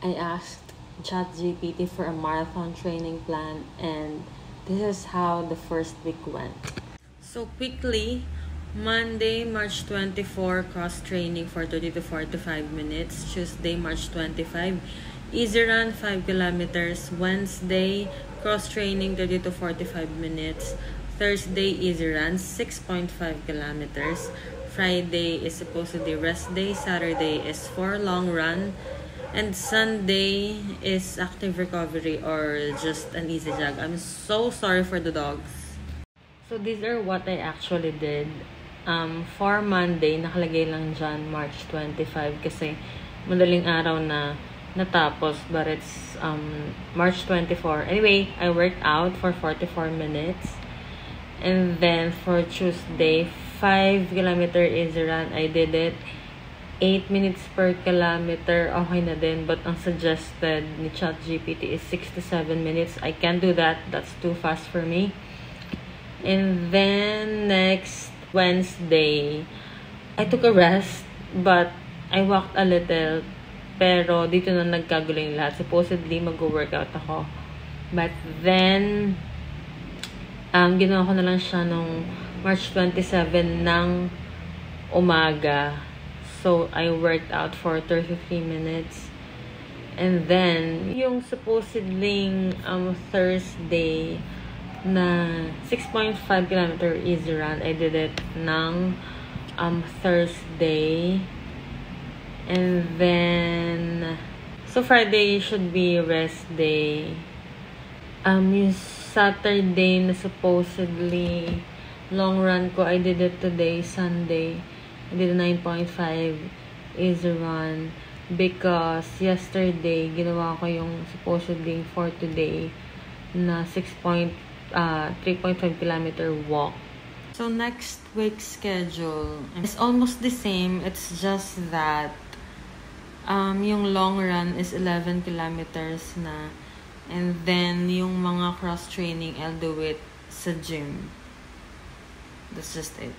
I asked ChatGPT for a marathon training plan, and this is how the first week went. So quickly, Monday, March 24, cross training for 30 to 45 minutes. Tuesday, March 25, easy run 5 kilometers. Wednesday, cross training 30 to 45 minutes. Thursday, easy run 6.5 kilometers. Friday is supposedly rest day. Saturday is 4 long run. And Sunday is active recovery or just an easy jog. I'm so sorry for the dogs. So these are what I actually did. For Monday, nakalagay lang dyan March 25 kasi madaling araw na natapos, but it's March 24. Anyway, I worked out for 44 minutes. And then for Tuesday, 5 kilometer easy run. I did it. 8 minutes per kilometer, okay na din. But ang suggested ni ChatGPT is 6 to 7 minutes. I can't do that. That's too fast for me. And then next Wednesday, I took a rest, but I walked a little. Pero dito na nagkagulo yung lahat. Supposedly, mag-workout ako. But then, ginawa ko na lang siya nung March 27 ng umaga. So, I worked out for 33 minutes. And then, yung supposedly Thursday na 6.5 kilometer easy run, I did it ng Thursday. And then, so Friday should be rest day. Yung Saturday na supposedly long run ko, I did it today, Sunday. I did a 9.5 easy run because yesterday, ginawa ko yung supposedly for today na 3.5 kilometer walk. So, next week's schedule is almost the same. It's just that yung long run is 11 kilometers na. And then, yung mga cross-training, I'll do it sa gym. That's just it.